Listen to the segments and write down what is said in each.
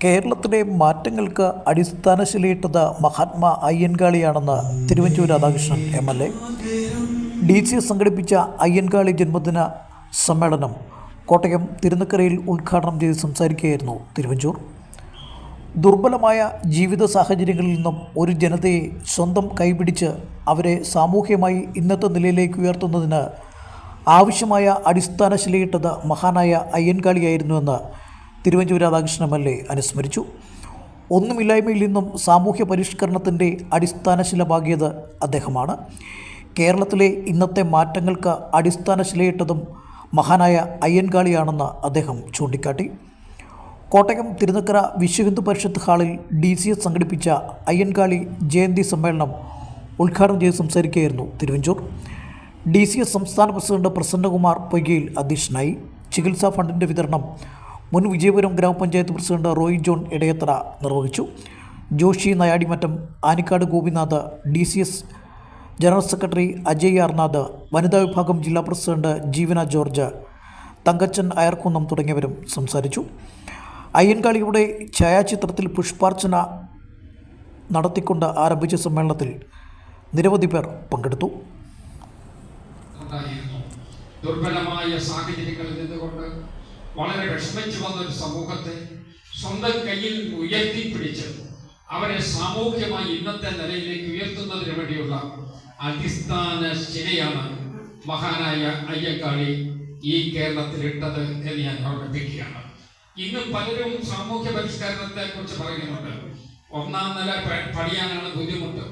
കേരളത്തിലെ മാറ്റങ്ങൾക്ക് അടിസ്ഥാനശിലയിട്ടത് Mahatma അയ്യൻകാളിയാണെന്ന് Thiruvanchoor Radhakrishnan MLA. DCS സംഘടിപ്പിച്ച അയ്യൻകാളി ജന്മദിന സമ്മേളനം കോട്ടയം തിരുനക്കരയിൽ ഉദ്ഘാടനം ചെയ്ത് സംസാരിക്കുകയായിരുന്നു തിരുവഞ്ചൂർ. ദുർബലമായ ജീവിത സാഹചര്യങ്ങളിൽ നിന്നും ഒരു ജനതയെ സ്വന്തം കൈപിടിച്ച് അവരെ സാമൂഹ്യമായി ഇന്നത്തെ നിലയിലേക്ക് ഉയർത്തുന്നതിന് ആവശ്യമായ അടിസ്ഥാനശിലയിട്ടത് മഹാനായ അയ്യൻകാളിയായിരുന്നുവെന്ന് തിരുവഞ്ചൂർ രാധാകൃഷ്ണൻ MLA അനുസ്മരിച്ചു. ഒന്നുമില്ലായ്മയിൽ നിന്നും സാമൂഹ്യ പരിഷ്കരണത്തിൻ്റെ അടിസ്ഥാനശില പാകിയത് അദ്ദേഹമാണ്. കേരളത്തിലെ ഇന്നത്തെ മാറ്റങ്ങൾക്ക് അടിസ്ഥാനശിലയിട്ടതും മഹാനായ അയ്യൻകാളിയാണെന്ന് അദ്ദേഹം ചൂണ്ടിക്കാട്ടി. കോട്ടയം തിരുനക്കര വിശ്വഹിന്ദു പരിഷത്ത് ഹാളിൽ DCS സംഘടിപ്പിച്ച അയ്യൻകാളി ജയന്തി സമ്മേളനം ഉദ്ഘാടനം ചെയ്ത് സംസാരിക്കുകയായിരുന്നു തിരുവഞ്ചൂർ. DCS സംസ്ഥാന പ്രസിഡന്റ് പ്രസന്നകുമാർ പൊയ്കയിൽ അധ്യക്ഷനായി. ചികിത്സാ ഫണ്ടിൻ്റെ വിതരണം മുൻ വിജയപുരം ഗ്രാമപഞ്ചായത്ത് പ്രസിഡന്റ് റോയി ജോൺ ഇടയത്തറ നിർവഹിച്ചു. Joshi Nayadimattam, Anikkad Gopinath, DCS general secretary Ajay Arnath, വനിതാ വിഭാഗം ജില്ലാ പ്രസിഡന്റ് ജീവന ജോർജ്, തങ്കച്ചൻ അയർക്കുന്നം തുടങ്ങിയവരും സംസാരിച്ചു. അയ്യൻകാളിയുടെ ഛായാചിത്രത്തിൽ പുഷ്പാർച്ചന നടത്തിക്കൊണ്ട് ആരംഭിച്ച സമ്മേളനത്തിൽ നിരവധി പേർ പങ്കെടുത്തു. ദുർബലമായ സാഹചര്യങ്ങളിൽ നിന്നുകൊണ്ട് വളരെ വിഷമിച്ചു വന്ന ഒരു സമൂഹത്തെ സ്വന്തം കയ്യിൽ ഉയർത്തിപ്പിടിച്ച് അവരെ സാമൂഹ്യമായി ഇന്നത്തെ നിലയിലേക്ക് ഉയർത്തുന്നതിന് വേണ്ടിയുള്ള അടിസ്ഥാന ശിലയാണ് മഹാനായ അയ്യൻകാളി ഈ കേരളത്തിലിട്ടത് എന്ന് ഞാൻ ഓർമ്മിപ്പിക്കുകയാണ്. ഇന്ന് പലരും സാമൂഹ്യ പരിഷ്കരണത്തെ കുറിച്ച് പറയുന്നുണ്ട്. ഒന്നാം നില പണിയാനാണ് ബുദ്ധിമുട്ട്.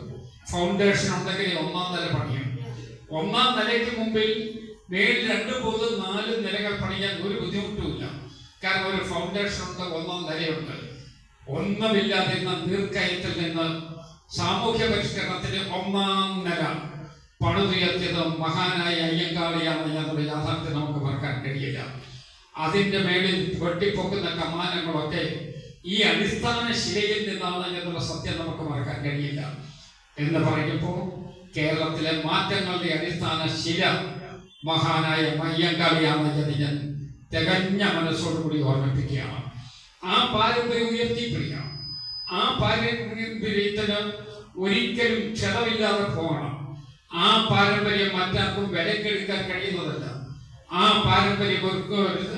ഫൗണ്ടേഷൻ ഉണ്ടെങ്കിൽ ഒന്നാം നില പണിയും. ഒന്നാം നിലയ്ക്ക് മുമ്പിൽ മേളിൽ 2, 3, 4 നിലകൾ പണിയാൻ ഒരു ബുദ്ധിമുട്ടുമില്ല. കാരണം ഒരു ഫൗണ്ടേഷൻ ഉണ്ട്, ഒന്നാം നിലയുണ്ട്. ഒന്നുമില്ലാതെ നീർക്കയത്തിൽ നിന്ന് സാമൂഹ്യ പരിഷ്കരണത്തിന്റെ ഒന്നാം നില പണിതുയർത്തിയത് മഹാനായ അയ്യൻകാളിയാണ് എന്നുള്ള യാഥാർത്ഥ്യം നമുക്ക് മറക്കാൻ കഴിയില്ല. അതിന്റെ മേളിൽ വെട്ടിപ്പൊക്കുന്ന കമാനങ്ങളൊക്കെ ഈ അടിസ്ഥാന ശിലയിൽ നിന്നാണ് എന്നുള്ള സത്യം നമുക്ക് മറക്കാൻ കഴിയില്ല. എന്ന് പറയുമ്പോൾ കേരളത്തിലെ മാറ്റങ്ങളുടെ അടിസ്ഥാന ശില മഹാനായ അയ്യൻകാളിയാണെന്ന് ഞാൻ തികഞ്ഞ മനസ്സോടുകൂടി ഓർമ്മിപ്പിക്കുകയാണ്. ആ പാരമ്പര്യം ഉയർത്തിപ്പിടിക്കണം. ആ പാരമ്പര്യത്തിന് ഒരിക്കലും ക്ഷതമില്ലാതെ പോകണം. ആ പാരമ്പര്യം മറ്റാർക്കും വിലക്കെടുക്കാൻ കഴിയുന്നതല്ല. ആ പാരമ്പര്യം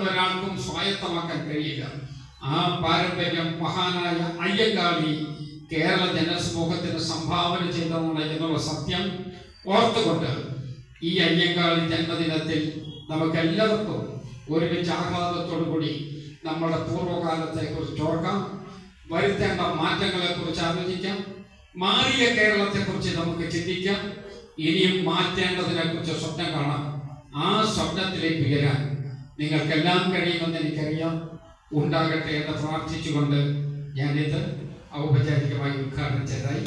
ഒരാൾക്കും സ്വായത്തമാക്കാൻ കഴിയില്ല. ആ പാരമ്പര്യം മഹാനായ അയ്യൻകാളി കേരള ജനസമൂഹത്തിന് സംഭാവന ചെയ്തതാണ് എന്നുള്ള സത്യം ഓർത്തുകൊണ്ട് ഈ അയ്യൻകാളി ജന്മദിനത്തിൽ നമുക്കെല്ലാവർക്കും ഒരുമിച്ച് ആഹ്ലാദത്തോടു കൂടി നമ്മുടെ പൂർവ്വകാലത്തെ കുറിച്ച് ഓർക്കാം. വരുത്തേണ്ട മാറ്റങ്ങളെ കുറിച്ച് ആലോചിക്കാം. മാറിയ കേരളത്തെക്കുറിച്ച് നമുക്ക് ചിന്തിക്കാം. ഇനിയും മാറ്റേണ്ടതിനെ കുറിച്ച് സ്വപ്നം കാണാം. ആ സ്വപ്നത്തിലേക്ക് ഉയരാൻ നിങ്ങൾക്കെല്ലാം കഴിയുമെന്ന് എനിക്കറിയാം. ഉണ്ടാകട്ടെ എന്ന് പ്രാർത്ഥിച്ചുകൊണ്ട് ഞാനിത് ഔപചാരികമായി ഉദ്ഘാടനം ചെയ്തതായി